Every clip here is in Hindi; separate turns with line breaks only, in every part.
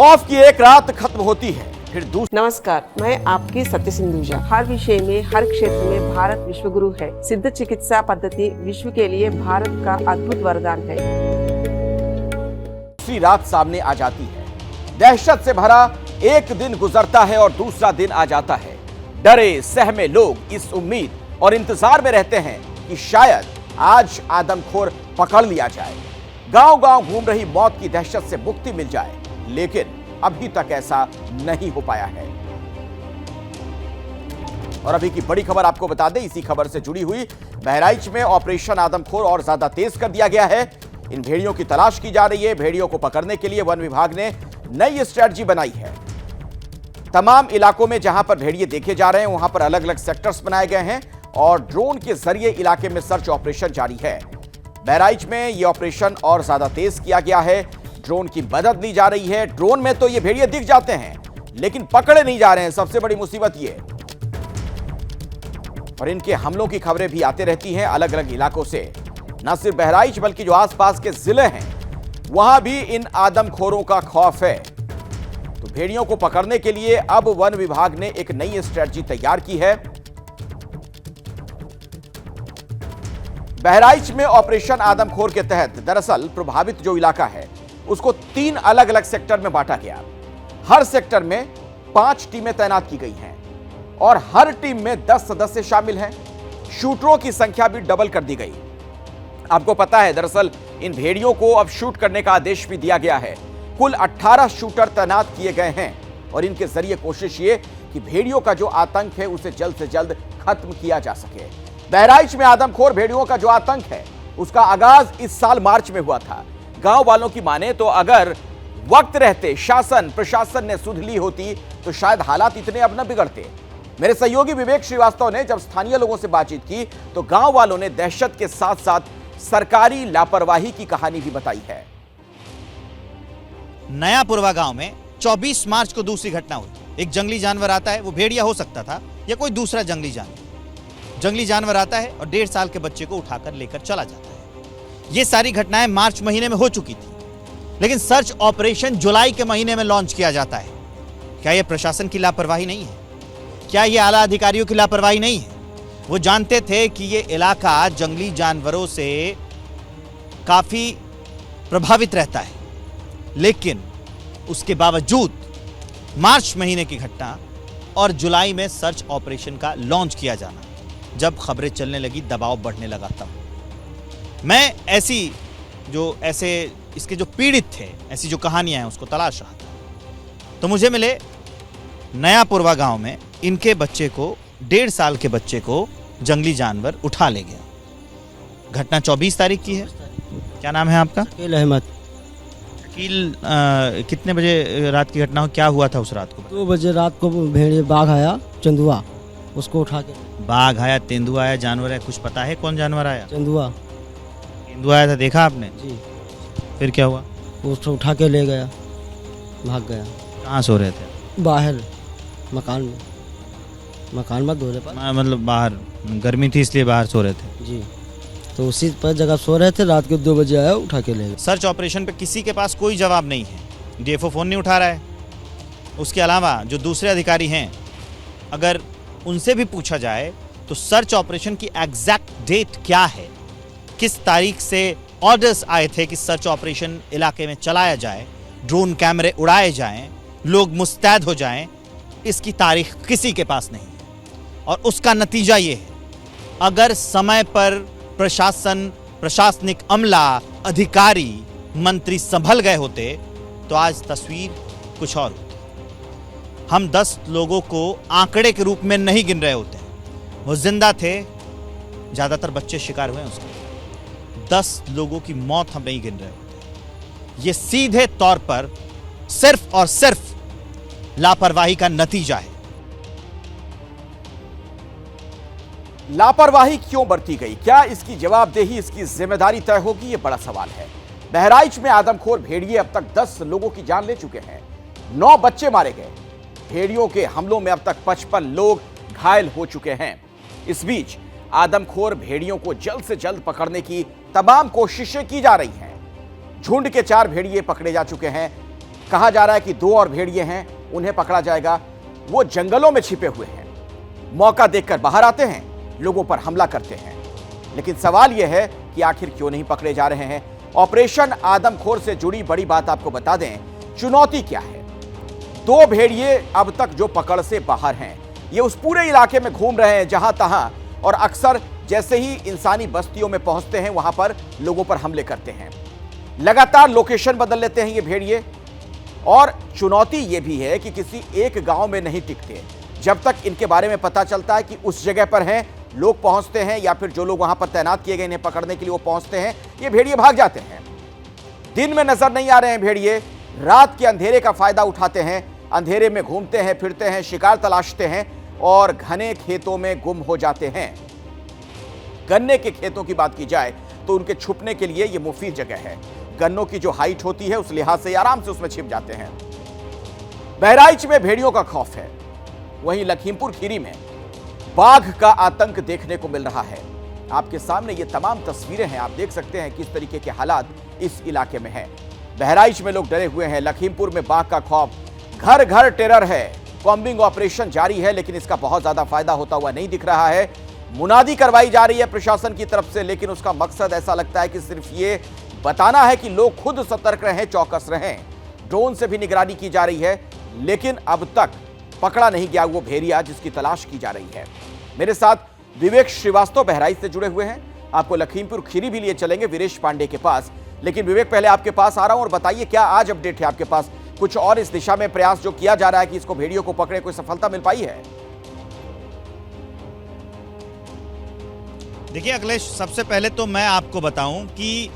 खौफ की एक रात खत्म होती है, फिर दूसरी।
नमस्कार, मैं आपकी सत्य सिंधुजा। हर विषय में, हर क्षेत्र में भारत विश्वगुरु है। सिद्ध चिकित्सा पद्धति विश्व के लिए भारत का अद्भुत वरदान है।
दूसरी रात सामने आ जाती है। दहशत से भरा एक दिन गुजरता है और दूसरा दिन आ जाता है। डरे सहमे लोग इस उम्मीद और इंतजार में रहते हैं कि शायद आज आदमखोर पकड़ लिया जाए, गांव-गांव घूम रही मौत की दहशत से मुक्ति मिल जाए, लेकिन अभी तक ऐसा नहीं हो पाया है। और अभी की बड़ी खबर आपको बता दें, इसी खबर से जुड़ी हुई, बहराइच में ऑपरेशन आदमखोर और ज्यादा तेज कर दिया गया है। इन भेड़ियों की तलाश की जा रही है। भेड़ियों को पकड़ने के लिए वन विभाग ने नई स्ट्रेटजी बनाई है। तमाम इलाकों में जहां पर भेड़िए देखे जा रहे हैं, वहां पर अलग अलग सेक्टर्स बनाए गए हैं और ड्रोन के जरिए इलाके में सर्च ऑपरेशन जारी है। बहराइच में यह ऑपरेशन और ज्यादा तेज किया गया है। ड्रोन की मदद ली जा रही है। ड्रोन में तो ये भेड़िए दिख जाते हैं, लेकिन पकड़े नहीं जा रहे हैं। सबसे बड़ी मुसीबत ये, और इनके हमलों की खबरें भी आती रहती हैं अलग अलग इलाकों से। न सिर्फ बहराइच बल्कि जो आसपास के जिले हैं, वहां भी इन आदमखोरों का खौफ है। तो भेड़ियों को पकड़ने के लिए अब वन विभाग ने एक नई स्ट्रेटजी तैयार की है। बहराइच में ऑपरेशन आदमखोर के तहत दरअसल प्रभावित जो इलाका है उसको 3 अलग अलग सेक्टर में बांटा गया। हर सेक्टर में 5 टीमें तैनात की गई हैं और हर टीम में 10 सदस्य शामिल हैं। शूटरों की संख्या भी डबल कर दी गई। आपको पता है, दरअसल इन भेड़ियों को अब शूट करने का आदेश भी दिया गया है। कुल 18 शूटर तैनात किए गए हैं और इनके जरिए कोशिश ये कि भेड़ियों का जो आतंक है उसे जल्द से जल्द खत्म किया जा सके। बहराइच में आदमखोर भेड़ियों का जो आतंक है उसका आगाज इस साल मार्च में हुआ था। गांव वालों की माने तो अगर वक्त रहते शासन प्रशासन ने सुध ली होती तो शायद हालात इतने अब न बिगड़ते। मेरे सहयोगी विवेक श्रीवास्तव ने जब स्थानीय लोगों से बातचीत की तो गांव वालों ने दहशत के साथ साथ सरकारी लापरवाही की कहानी भी बताई है।
नयापुरवा गांव में 24 मार्च को दूसरी घटना हुई। एक जंगली जानवर आता है, वो भेड़िया हो सकता था या कोई दूसरा जंगली जानवर आता है और 1.5 साल के बच्चे को उठाकर लेकर चला जाता है। ये सारी घटनाएं मार्च महीने में हो चुकी थी, लेकिन सर्च ऑपरेशन जुलाई के महीने में लॉन्च किया जाता है। क्या यह प्रशासन की लापरवाही नहीं है? क्या यह आला अधिकारियों की लापरवाही नहीं है? वो जानते थे कि यह इलाका जंगली जानवरों से काफी प्रभावित रहता है, लेकिन उसके बावजूद मार्च महीने की घटना और जुलाई में सर्च ऑपरेशन का लॉन्च किया जाना, जब खबरें चलने लगी, दबाव बढ़ने लगा, तब मैं ऐसे इसके जो पीड़ित थे, ऐसी जो कहानियां हैं, उसको तलाश रहा था। तो मुझे मिले नयापुरवा गांव में इनके बच्चे को, 1.5 साल के बच्चे को जंगली जानवर उठा ले गया। घटना 24 तारीख की है। क्या नाम है आपका?
अकील अहमद।
अकील, कितने बजे रात की घटना हो? क्या हुआ था उस रात को?
2 बजे रात को भेड़िया बाघ आया, चंदुआ, उसको उठा के।
बाघ आया, तेंदुआ आया, जानवर है, कुछ पता है कौन जानवर आया?
चंदुआ।
तेंदुआ आया था, देखा आपने?
जी।
फिर क्या हुआ?
उसको उठा के ले गया, भाग गया।
कहाँ सो रहे थे?
बाहर मकान में दोरे पर।
मतलब बाहर गर्मी थी इसलिए बाहर सो रहे थे?
जी। तो उसी पर जगह सो रहे थे, रात के 2 बजे आया, उठा के ले गया।
सर्च ऑपरेशन पे किसी के पास कोई जवाब नहीं है। डीएफओ फोन नहीं उठा रहा है। उसके अलावा जो दूसरे अधिकारी हैं, अगर उनसे भी पूछा जाए तो सर्च ऑपरेशन की एग्जैक्ट डेट क्या है, किस तारीख से ऑर्डर्स आए थे कि सर्च ऑपरेशन इलाके में चलाया जाए, ड्रोन कैमरे उड़ाए जाएं, लोग मुस्तैद हो जाएं, इसकी तारीख किसी के पास नहीं है। और उसका नतीजा ये है, अगर समय पर प्रशासन, प्रशासनिक अमला, अधिकारी, मंत्री संभल गए होते तो आज तस्वीर कुछ और होती। हम 10 लोगों को आंकड़े के रूप में नहीं गिन रहे होते। वो जिंदा थे, ज्यादातर बच्चे शिकार हुए उसके। 10 लोगों की मौत हम नहीं गिन रहे होते। ये सीधे तौर पर सिर्फ और सिर्फ लापरवाही का नतीजा है।
लापरवाही क्यों बरती गई? क्या इसकी जवाबदेही, इसकी जिम्मेदारी तय होगी? ये बड़ा सवाल है। बहराइच में आदमखोर भेड़िए अब तक 10 लोगों की जान ले चुके हैं। 9 बच्चे मारे गए। भेड़ियों के हमलों में अब तक 55 लोग घायल हो चुके हैं। इस बीच आदमखोर भेड़ियों को जल्द से जल्द पकड़ने की तमाम कोशिशें की जा रही हैं। झुंड के 4 भेड़िए पकड़े जा चुके हैं। कहा जा रहा है कि 2 और भेड़िए हैं, उन्हें पकड़ा जाएगा। वो जंगलों में छिपे हुए हैं, मौका देखकर बाहर आते हैं, लोगों पर हमला करते हैं। लेकिन सवाल यह है कि आखिर क्यों नहीं पकड़े जा रहे हैं। ऑपरेशन आदमखोर से जुड़ी बड़ी बात आपको बता दें, चुनौती क्या है। 2 भेड़िए अब तक जो पकड़ से बाहर हैं, ये उस पूरे इलाके में घूम रहे हैं जहां तहां, और अक्सर जैसे ही इंसानी बस्तियों में पहुंचते हैं वहां पर लोगों पर हमले करते हैं। लगातार लोकेशन बदल लेते हैं ये भेड़िए। और चुनौती ये भी है कि किसी एक गांव में नहीं टिकते। जब तक इनके बारे में पता चलता है कि उस जगह पर हैं, लोग पहुंचते हैं या फिर जो लोग वहां पर तैनात किए गए इन्हें पकड़ने के लिए वो पहुंचते हैं, ये भेड़िए भाग जाते हैं। दिन में नजर नहीं आ रहे हैं भेड़िए, रात के अंधेरे का फायदा उठाते हैं, अंधेरे में घूमते हैं, फिरते हैं, शिकार तलाशते हैं और घने खेतों में गुम हो जाते हैं। गन्ने के खेतों की बात की जाए तो उनके छुपने के लिए यह मुफीद जगह है। गन्नों की जो हाइट होती है उस लिहाज से आराम से उसमें छिप जाते हैं। बहराइच में भेड़ियों का खौफ है, वहीं लखीमपुर खीरी में बाघ का आतंक देखने को मिल रहा है। आपके सामने ये तमाम तस्वीरें हैं, आप देख सकते हैं किस तरीके के हालात इस इलाके में हैं। बहराइच में लोग डरे हुए हैं, लखीमपुर में बाघ का खौफ, घर घर टेरर है। कॉम्बिंग ऑपरेशन जारी है लेकिन इसका बहुत ज्यादा फायदा होता हुआ नहीं दिख रहा है। मुनादी करवाई जा रही है प्रशासन की तरफ से, लेकिन उसका मकसद ऐसा लगता है कि सिर्फ ये बताना है कि लोग खुद सतर्क रहें, चौकस रहें। ड्रोन से भी निगरानी की जा रही है, लेकिन अब तक पकड़ा नहीं गया वो भेड़िया जिसकी तलाश की जा रही है। मेरे साथ विवेक श्रीवास्तव बहराइच से जुड़े हुए हैं, आपको लखीमपुर खीरी भी लिए चलेंगे वीरेश पांडे के पास। लेकिन विवेक, पहले आपके पास आ रहा हूं और बताइए क्या आज अपडेट है आपके पास? कुछ और इस दिशा में प्रयास जो किया जा रहा है कि इसको भेड़ियों को पकड़े, कोई सफलता मिल पाई है?
देखिए अखिलेश, सबसे पहले तो मैं आपको बताऊं कि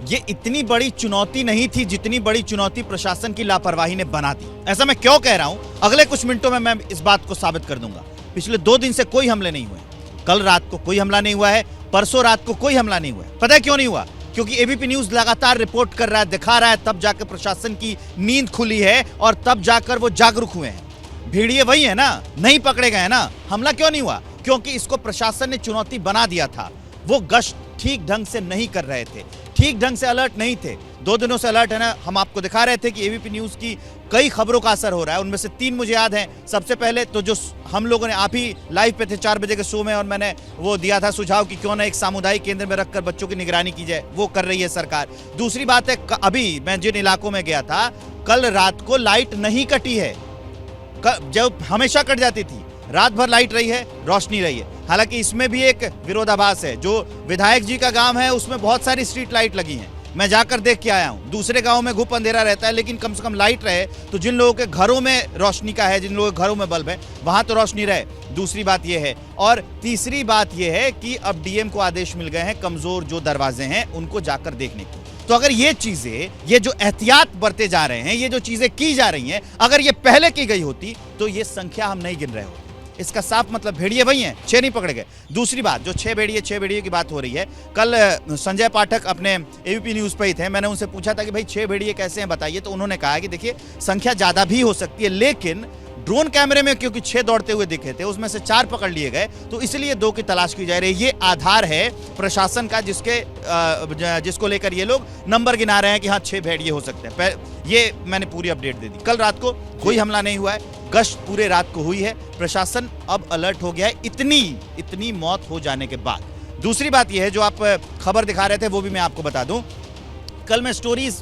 ये इतनी बड़ी चुनौती नहीं थी जितनी बड़ी चुनौती प्रशासन की लापरवाही ने बना दी। ऐसा मैं क्यों कह रहा हूं, अगले कुछ मिनटों में मैं इस बात को साबित कर दूंगा। पिछले 2 दिन से कोई हमले नहीं हुए, कल रात को कोई हमला नहीं हुआ है, परसों रात को कोई हमला नहीं हुआ है। पता है क्यों नहीं हुआ? क्योंकि एबीपी न्यूज लगातार रिपोर्ट कर रहा है, दिखा रहा है, तब जाकर प्रशासन की नींद खुली है और तब जाकर वो जागरूक हुए हैं। भेड़िए वही है ना, नहीं पकड़े गए ना। हमला क्यों नहीं हुआ? क्योंकि इसको प्रशासन ने चुनौती बना दिया था। वो गश्त ठीक ढंग से नहीं कर रहे थे, ठीक ढंग से अलर्ट नहीं थे। 2 दिनों से अलर्ट है ना, हम आपको दिखा रहे थे कि एबीपी न्यूज की कई खबरों का असर हो रहा है। उनमें से 3 मुझे याद हैं। सबसे पहले तो जो हम लोगों ने, आप ही लाइव पे थे 4 बजे के शो में, और मैंने वो दिया था सुझाव कि क्यों ना एक सामुदायिक केंद्र में रखकर बच्चों की निगरानी की जाए, वो कर रही है सरकार। दूसरी बात है, अभी मैं जिन इलाकों में गया था, कल रात को लाइट नहीं कटी है, जो हमेशा कट जाती थी। रात भर लाइट रही है, रोशनी रही है। हालांकि इसमें भी एक विरोधाभास है। जो विधायक जी का गांव है उसमें बहुत सारी स्ट्रीट लाइट लगी हैं, मैं जाकर देख के आया हूं। दूसरे गांव में घुप अंधेरा रहता है, लेकिन कम से कम लाइट रहे तो जिन लोगों के घरों में रोशनी का है, जिन लोगों के घरों में बल्ब है, वहां तो रोशनी रहे। दूसरी बात यह है। और तीसरी बात यह है कि अब डीएम को आदेश मिल गए हैं कमजोर जो दरवाजे हैं उनको जाकर देखने की। तो अगर ये चीजें, ये जो एहतियात बरते जा रहे हैं, ये जो चीजें की जा रही हैं, अगर ये पहले की गई होती तो ये संख्या हम नहीं गिन रहे होते। इसका साफ मतलब भेड़िए वही हैं, 6 नहीं पकड़े गए। दूसरी बात, जो 6 भेड़िए की बात हो रही है, कल संजय पाठक अपने एबीपी न्यूज पे ही थे, मैंने उनसे पूछा था कि भाई 6 भेड़िए कैसे हैं बताइए, तो उन्होंने कहा कि देखिए संख्या ज्यादा भी हो सकती है, लेकिन ड्रोन कैमरे में क्योंकि 6 दौड़ते हुए दिखे थे, उसमें से 4 पकड़ लिए गए, तो इसलिए 2 की तलाश की जा रही है। ये आधार है प्रशासन का, जिसको लेकर ये लोग नंबर गिना रहे हैं कि हाँ 6 भेड़िए हो सकते हैं। ये मैंने पूरी अपडेट दे दी। कल रात को कोई हमला नहीं हुआ है, गश्त पूरे रात को हुई है। प्रशासन अब अलर्ट हो गया है इतनी मौत हो जाने के बाद। दूसरी बात यह है, जो आप खबर दिखा रहे थे वो भी मैं आपको बता दूं। कल मैं स्टोरीज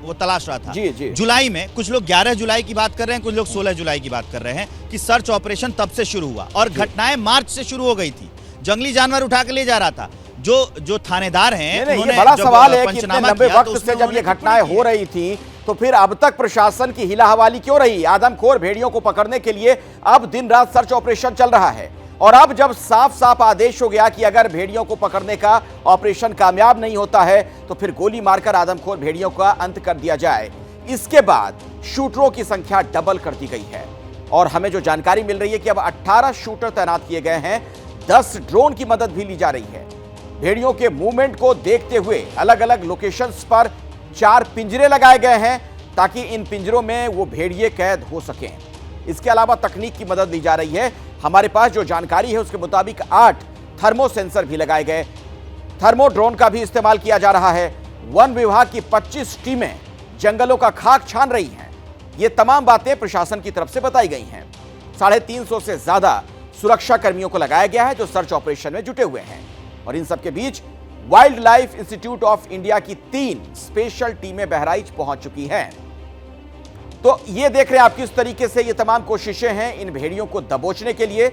वो तलाश रहा था।
जी।
जुलाई में कुछ लोग 11 जुलाई की बात कर रहे हैं, कुछ लोग 16 जुलाई की बात कर रहे हैं कि सर्च ऑपरेशन तब से शुरू हुआ और घटनाएं मार्च से शुरू हो गई थी। जंगली जानवर उठा के ले जा रहा था। जो थानेदार हैं,
ये बड़ा सवाल है कि इतने लंबे वक्त से जब ये घटनाएं हो रही थी तो फिर अब तक प्रशासन की हिला हवाली क्यों रही? आदमखोर भेड़ियों को पकड़ने के लिए अब दिन रात सर्च ऑपरेशन चल रहा है, और अब जब साफ साफ आदेश हो गया कि अगर भेड़ियों को पकड़ने का ऑपरेशन कामयाब नहीं होता है तो फिर गोली मारकर आदमखोर भेड़ियों का अंत कर दिया जाए। इसके बाद शूटरों की संख्या डबल कर दी गई है और हमें जो जानकारी मिल रही है कि अब 18 शूटर तैनात किए गए हैं, 10 ड्रोन की मदद भी ली जा रही है। भेड़ियों के मूवमेंट को देखते हुए अलग अलग लोकेशंस पर 4 पिंजरे लगाए गए हैं ताकि इन पिंजरों में वो भेड़िए कैद हो सकें। इसके अलावा तकनीक की मदद ली जा रही है। हमारे पास जो जानकारी है उसके मुताबिक 8 थर्मो सेंसर भी लगाए गए, थर्मो ड्रोन का भी इस्तेमाल किया जा रहा है। वन विभाग की 25 टीमें जंगलों का खाक छान रही हैं ये तमाम बातें प्रशासन की तरफ से बताई गई हैं। 350 से ज्यादा सुरक्षा कर्मियों को लगाया गया है जो सर्च ऑपरेशन में जुटे हुए हैं। और इन सबके बीच wildlife institute of India की 3 स्पेशल टीमें बहराइच पहुंच चुकी हैं। तो ये देख रहे हैं आप किस तरीके से ये तमाम कोशिशें हैं इन भेड़ियों को दबोचने के लिए।